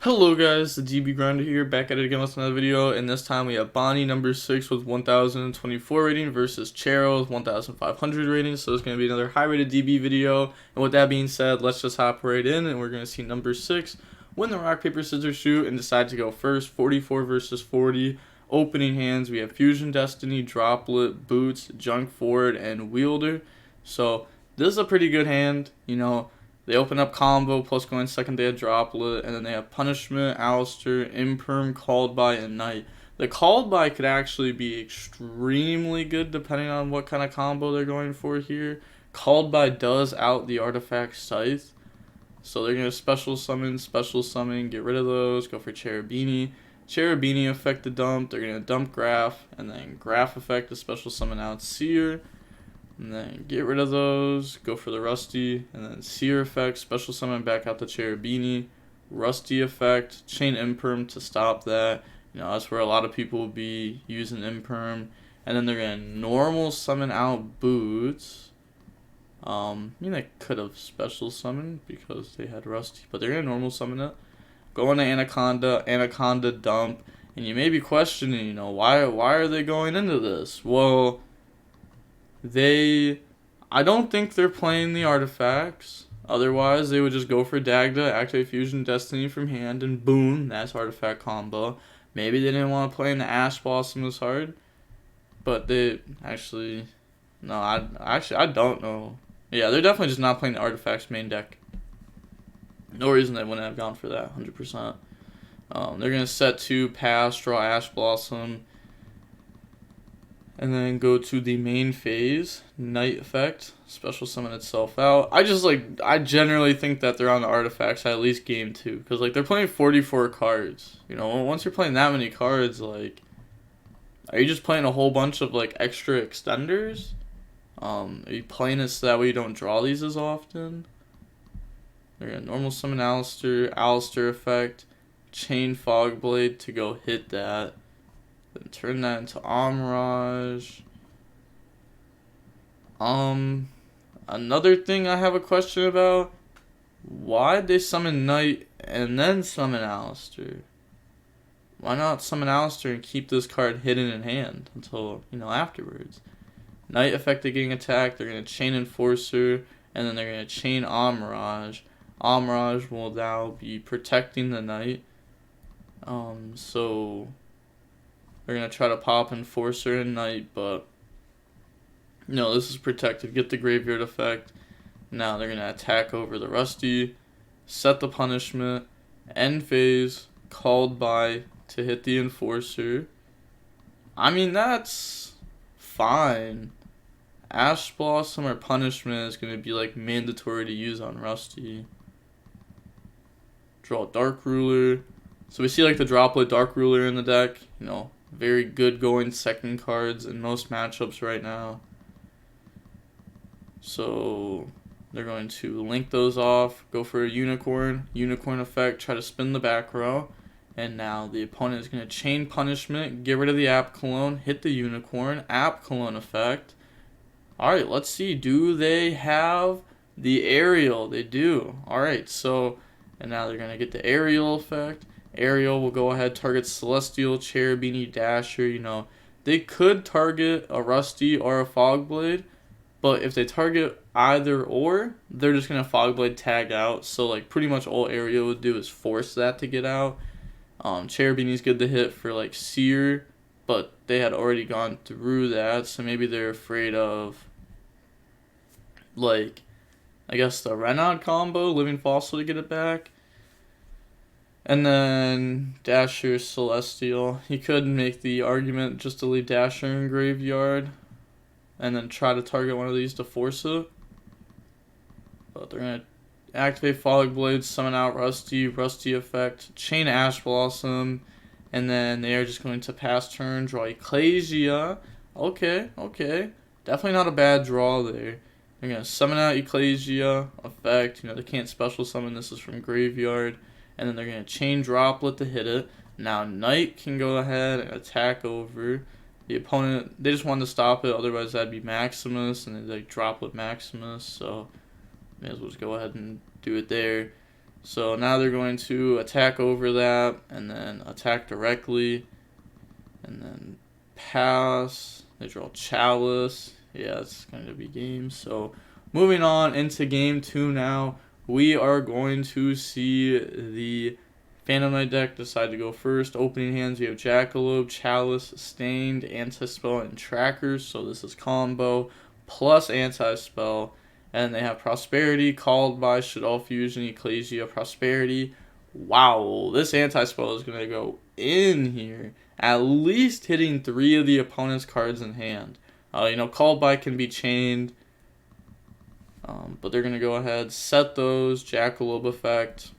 Hello guys, the DB Grinder here, back at it again with another video, and this time we have Bonnie number 6 with 1024 rating versus Chero with 1500 rating, so it's going to be another high rated DB video. And with that being said, let's just hop right in, and we're going to see number 6 win the rock, paper, scissors, shoot, and decide to go first. 44 versus 40. Opening hands, we have Fusion Destiny, Droplet, Boots, Junk Forward, and Wielder. So this is a pretty good hand, you know. They open up combo, plus going second they have Droplet, and then they have Punishment, Alistair, Imperm, Called By, and Knight. The Called By could actually be extremely good depending on what kind of combo they're going for here. Called By does out the Artifact Scythe, so they're going to special summon, get rid of those, go for Cherubini. Cherubini effect to dump, they're going to dump Graph, and then Graph effect to special summon out Seer. And then get rid of those, go for the Rusty, and then Seer effect, special summon back out the Cherubini, Rusty effect, chain Imperm to stop that. You know, that's where a lot of people will be using Imperm. And then they're going to normal summon out Boots. They could have special summoned because they had Rusty, but they're going to normal summon it. Go into Anaconda dump, and you may be questioning, you know, why are they going into this? Well, I don't think they're playing the artifacts. Otherwise, they would just go for Dagda, activate Fusion Destiny from hand, and boom, that's artifact combo. Maybe they didn't want to play in the Ash Blossom as hard, but I don't know. Yeah, they're definitely just not playing the artifacts main deck. No reason they wouldn't have gone for that, 100%. They're going to set 2, pass, draw Ash Blossom, and then go to the main phase, Knight effect, special summon itself out. I generally think that they're on the artifacts at least game 2, because like they're playing 44 cards. You know, once you're playing that many cards, like, are you just playing a whole bunch of like extra extenders? Are you playing it so that way you don't draw these as often? They're gonna normal summon Alistair effect, chain Fogblade to go hit that. Then turn that into Amirage. Another thing I have a question about. Why'd they summon Knight and then summon Alistair? Why not summon Alistair and keep this card hidden in hand until, you know, afterwards? Knight effective getting attacked, they're going to chain Enforcer, and then they're going to chain Amirage. Amirage will now be protecting the Knight. So they're going to try to pop Enforcer and Knight, but no, this is protected. Get the Graveyard effect. Now they're going to attack over the Rusty, set the Punishment, end phase, Called By to hit the Enforcer. I mean, that's fine. Ash Blossom or Punishment is going to be like mandatory to use on Rusty. Draw Dark Ruler. So we see like the Droplet Dark Ruler in the deck, you know, very good going second cards in most matchups right now. So they're going to link those off, go for a Unicorn effect, try to spin the back row. And now the opponent is going to chain Punishment, get rid of the App Cologne, hit the Unicorn, App Cologne effect. Alright, let's see. Do they have the Aerial? They do. Alright, so, and now they're going to get the Aerial effect. Aerial will go ahead, target Celestial, Cherubini, Dasher, you know. They could target a Rusty or a Fogblade, but if they target either or, they're just going to Fogblade tag out. So, like, pretty much all Aerial would do is force that to get out. Cherubini's good to hit for, like, Seer, but they had already gone through that, so maybe they're afraid of, like, I guess the Renaud combo, Living Fossil to get it back. And then Dasher, Celestial. He could make the argument just to leave Dasher in graveyard and then try to target one of these to force it. But they're going to activate Fogblade, summon out Rusty effect, chain Ash Blossom, and then they are just going to pass turn, draw Ecclesia. Okay. Definitely not a bad draw there. They're going to summon out Ecclesia effect. You know, they can't special summon. This is from graveyard. And then they're going to chain Droplet to hit it. Now Knight can go ahead and attack over. The opponent, they just wanted to stop it. Otherwise, that'd be Maximus. And they like Droplet Maximus. So, may as well just go ahead and do it there. So now they're going to attack over that, and then attack directly, and then pass. They draw Chalice. Yeah, it's going to be game. So moving on into game 2 now, we are going to see the Phantom Knight deck decide to go first. Opening hands, we have Jackalope, Chalice, Stained, Anti-Spell, and Trackers. So this is combo plus Anti-Spell. And they have Prosperity, Called by, Should All Fusion, Ecclesia, Prosperity. Wow, this Anti-Spell is going to go in here. At least hitting 3 of the opponent's cards in hand. Called by can be chained. But they're going to go ahead, set those, Jackalope effect.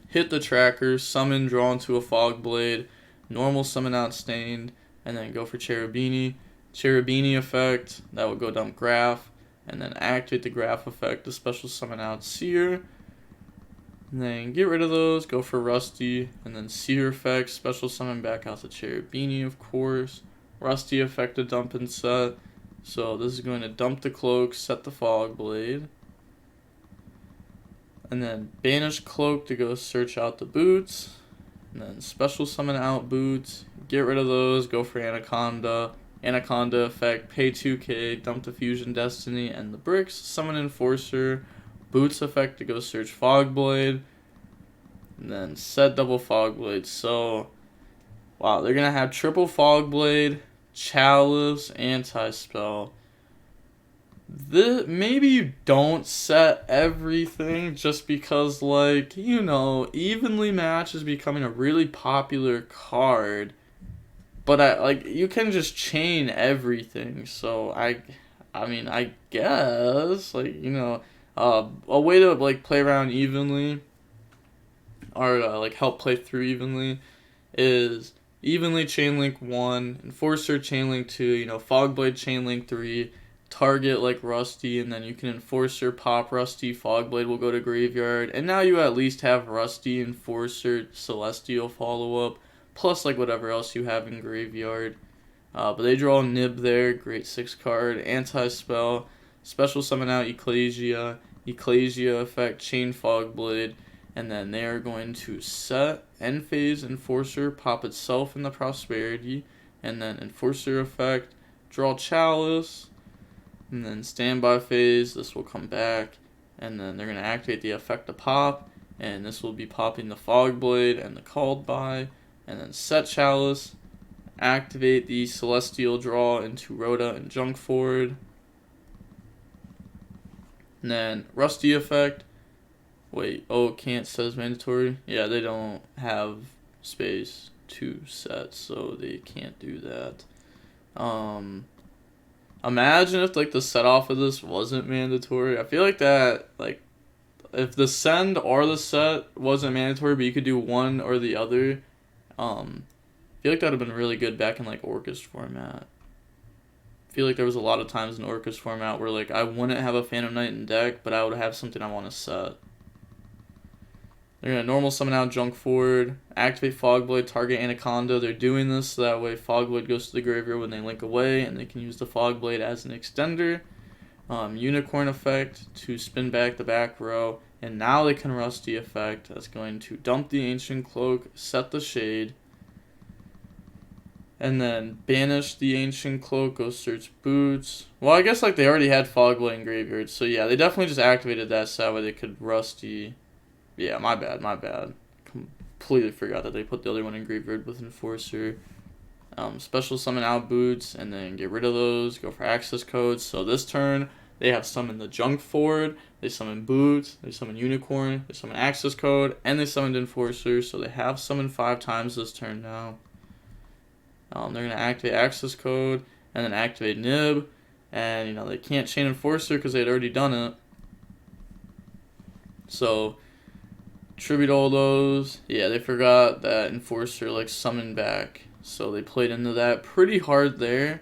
Hit the Trackers, summon, draw into a Fog Blade. Normal summon out Stained. And then go for Cherubini. Cherubini effect, that would go dump Graph. And then activate the Graph effect to special summon out Seer. And then get rid of those, go for Rusty, and then Seer effect, special summon back out to Cherubini, of course. Rusty effect to dump and set. So this is going to dump the Cloak, set the Fog Blade. And then banish Cloak to go search out the Boots. And then special summon out Boots, get rid of those, go for Anaconda. Anaconda effect, pay 2k, dump the Fusion Destiny and the bricks, summon Enforcer, Boots effect to go search Fogblade, and then set double Fogblade. So, wow, they're going to have triple Fogblade, Chalice, Anti-Spell. Maybe you don't set everything just because, Evenly Match is becoming a really popular card. But you can just chain everything, so I guess, a way to, play around evenly, or, help play through evenly, is evenly chain link 1, Enforcer chain link 2, Fogblade chain link 3, target, Rusty, and then you can Enforcer, pop Rusty, Fogblade will go to graveyard, and now you at least have Rusty, Enforcer, Celestial follow-up, plus whatever else you have in graveyard. But they draw Nib there, great 6 card, Anti-Spell, special summon out Ecclesia, Ecclesia effect, chain Fogblade, and then they are going to set End Phase Enforcer, pop itself in the Prosperity, and then Enforcer effect, draw Chalice, and then Standby Phase, this will come back, and then they're going to activate the effect to pop, and this will be popping the Fogblade and the Called By. And then set Chalice, activate the Celestial draw into Rhoda and Junk Forward. And then Rusty effect. Wait, can't set as mandatory? Yeah, they don't have space to set, so they can't do that. Imagine if the set off of this wasn't mandatory. I feel like that, if the send or the set wasn't mandatory, but you could do one or the other. I feel like that would have been really good back in Orcust format. I feel like there was a lot of times in Orcust format where I wouldn't have a Phantom Knight in deck, but I would have something I want to set. They're going to normal summon out Junk Forward, activate Fogblade, target Anaconda. They're doing this so that way Fogblade goes to the graveyard when they link away, and they can use the Fogblade as an extender. Unicorn effect to spin back the back row. And now they can Rusty effect. That's going to dump the Ancient Cloak, set the Shade, and then banish the Ancient Cloak, go search Boots. Well, I guess they already had Fogblade in graveyard, so yeah, they definitely just activated that so that way they could Rusty. Yeah, my bad. Completely forgot that they put the other one in graveyard with Enforcer. Special summon out Boots, and then get rid of those, go for access codes. So this turn, they have summoned the Junk Forward, they summoned Boots, they summoned Unicorn, they summoned Access Code, and they summoned Enforcer, so they have summoned 5 times this turn now. They're going to activate Access Code, and then activate Nib, and, they can't chain Enforcer because they had already done it. So, tribute all those. Yeah, they forgot that Enforcer, summoned back, so they played into that pretty hard there.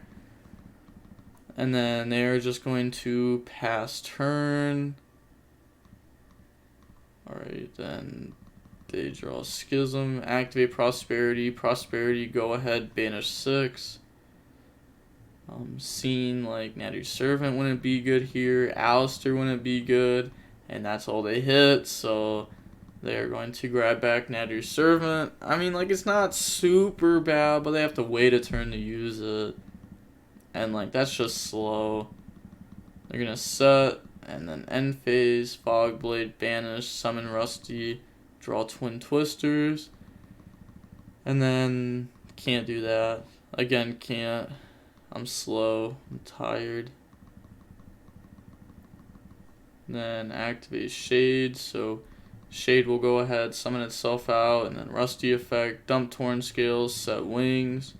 And then they're just going to pass turn. Alright, then they draw Schism, activate Prosperity. Prosperity, go ahead, banish 6. Scene Natty's Servant wouldn't be good here. Alistair wouldn't be good. and that's all they hit, so they're going to grab back Natty's Servant. I mean, like, it's not super bad, but they have to wait a turn to use it, and, like, that's just slow. They're gonna set, and then end phase, Fog Blade, banish, summon Rusty, draw Twin Twisters, and then can't do that. Again, can't. I'm slow. I'm tired. Then activate Shade, so Shade will go ahead, summon itself out, and then Rusty effect, dump Torn Scales, set Wings,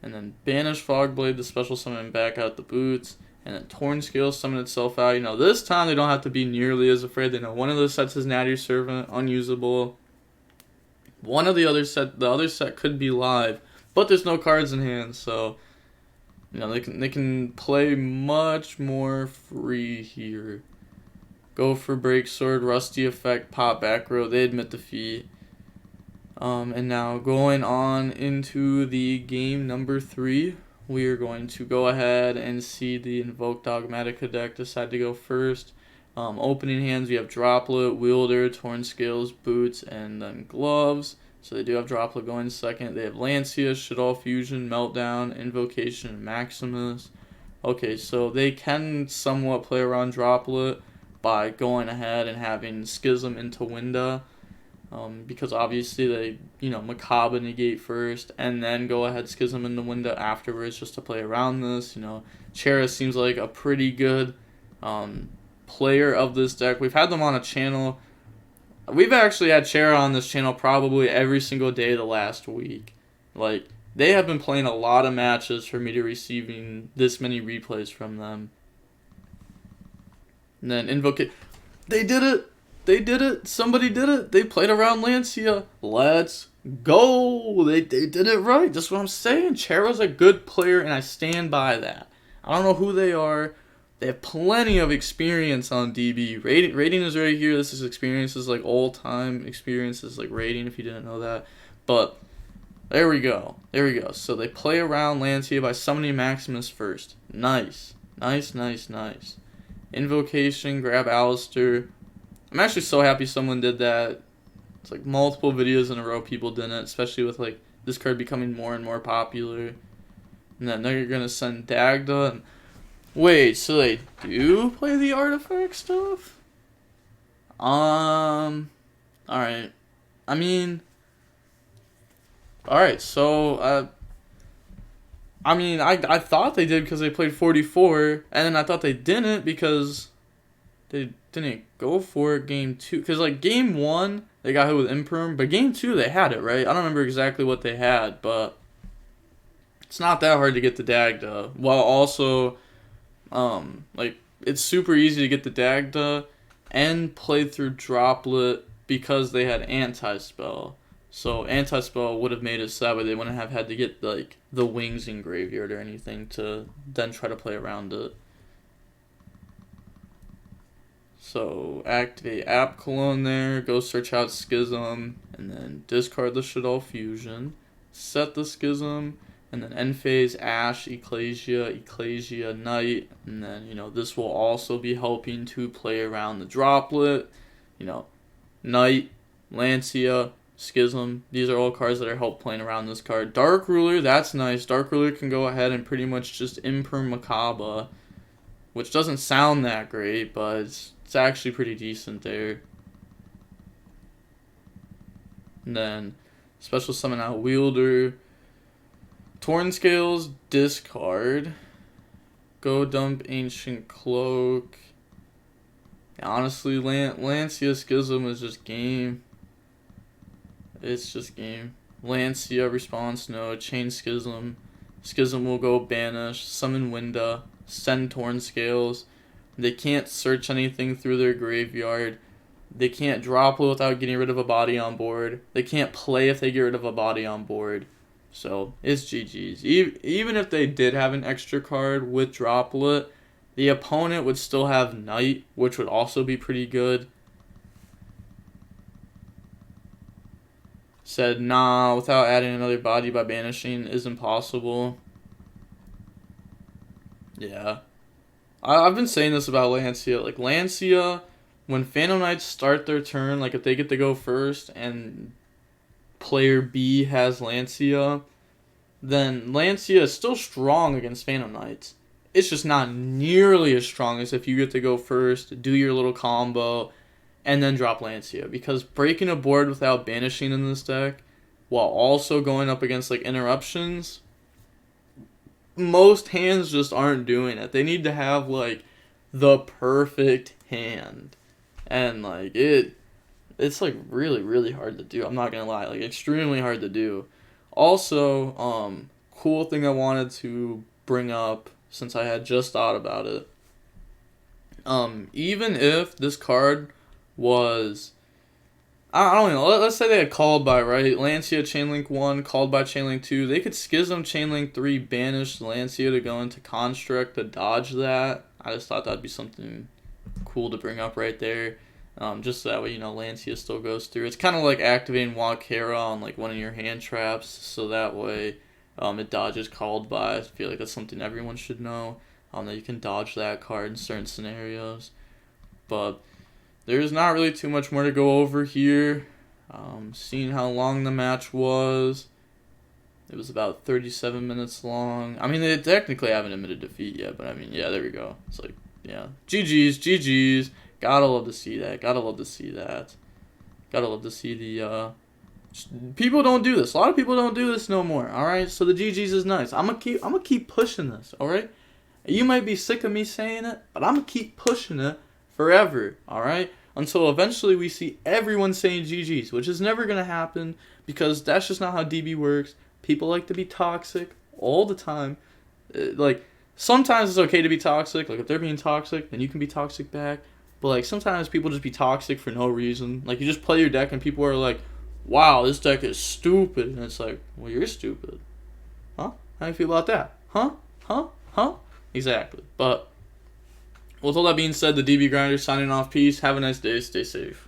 and then banish Fogblade, the special summon back out the boots, and then Torn Scales summon itself out. You know, this time they don't have to be nearly as afraid. They know one of the sets is Natty's Servant, unusable. One of the other set could be live, but there's no cards in hand, so you know they can play much more free here. Go for Break Sword, Rusty effect, pop back row. They admit defeat. And now going on into the game number 3, we are going to go ahead and see the Invoked Dogmatika deck decide to go first. Opening hands, we have Droplet, Wielder, Torn Scales, Boots, and then Gloves. So they do have Droplet going second. They have Lancia, Shaddoll Fusion, Meltdown, Invocation, and Maximus. Okay, so they can somewhat play around Droplet by going ahead and having Schism into Winda, because obviously they, Macabre negate first, and then go ahead Schism into Winda afterwards just to play around this. Chera seems like a pretty good player of this deck. We've had them on a channel. We've actually had Chera on this channel probably every single day the last week. Like, they have been playing a lot of matches for me to receiving this many replays from them. And then Invocate. They did it! They did it! Somebody did it! They played around Lancia. Let's go! They did it right. That's what I'm saying. Chera's a good player, and I stand by that. I don't know who they are. They have plenty of experience on DB. Rating is right here. This is experiences, like all-time experiences, like rating, if you didn't know that. But there we go. There we go. So they play around Lancia by summoning Maximus first. Nice. Nice, nice, nice. Invocation, grab Alistair. I'm actually so happy someone did that. It's like multiple videos in a row people did it, especially with like this card becoming more and more popular. And then they're going to send Dagda. And wait, so they do play the artifact stuff? Alright. I mean, alright, so, I thought they did because they played 44, and then I thought they didn't because they didn't go for it game 2. Because, like, game 1, they got hit with Imperm, but game 2, they had it, right? I don't remember exactly what they had, but it's not that hard to get the Dagda. While also, it's super easy to get the Dagda and play through Droplet because they had Anti-Spell. So Anti-Spell would have made it so that way they wouldn't have had to get like the Wings in Graveyard or anything to then try to play around it. So activate App Cologne there, go search out Schism, and then discard the Shaddoll Fusion, set the Schism, and then end phase Ash, Ecclesia, Knight, and then this will also be helping to play around the Droplet. Knight, Lancia, Schism, these are all cards that are help playing around this card. Dark Ruler, that's nice. Dark Ruler can go ahead and pretty much just Imperm Macabre, which doesn't sound that great, but it's actually pretty decent there. And then special summon out Wielder. Torn Scales, discard. Go dump Ancient Cloak. Honestly, Lancia Schism is just game. It's just game. Lancia, response no. Chain Schism. Schism will go banish. Summon Winda. Send Torn Scales. They can't search anything through their graveyard. They can't drop it without getting rid of a body on board. They can't play if they get rid of a body on board. So, it's GG's. Even if they did have an extra card with Droplet, the opponent would still have Knight, which would also be pretty good. Said, nah, without adding another body by banishing is impossible. Yeah. I've been saying this about Lancia. Like, Lancia, when Phantom Knights start their turn, like if they get to go first and player B has Lancia, then Lancia is still strong against Phantom Knights. It's just not nearly as strong as if you get to go first, do your little combo, and then drop Lancia. Because breaking a board without banishing in this deck, while also going up against like interruptions, most hands just aren't doing it. They need to have like the perfect hand. And like it's like really, really hard to do. I'm not gonna lie, like extremely hard to do. Also, cool thing I wanted to bring up since I had just thought about it. Even if this card was, I don't know, let's say they had Called By, right? Lancia Chainlink 1, Called By Chainlink 2. They could Schism Chainlink 3, banish Lancia to go into Construct to dodge that. I just thought that'd be something cool to bring up right there. Just so that way, you know, Lancia still goes through. It's kind of like activating Wakera on like one of your hand traps, so that way it dodges Called By. I feel like that's something everyone should know, that you can dodge that card in certain scenarios. But there's not really too much more to go over here. Seeing how long the match was, it was about 37 minutes long. I mean, they technically haven't admitted defeat yet, but I mean, yeah, there we go. It's like, yeah, GG's. Gotta love to see that. Gotta love to see the people don't do this. A lot of people don't do this no more. All right, so the GG's is nice. I'm gonna keep pushing this. All right, you might be sick of me saying it, but I'm gonna keep pushing it forever. All right, until eventually we see everyone saying GG's, which is never gonna happen because that's just not how DB works. People like to be toxic all the time. Like sometimes it's okay to be toxic. Like if they're being toxic, then you can be toxic back. But like sometimes people just be toxic for no reason. Like you just play your deck and people are like, wow, this deck is stupid. And it's like, well, you're stupid. Huh? How do you feel about that? Huh? Exactly. But with all that being said, the DB Grinder signing off. Peace. Have a nice day. Stay safe.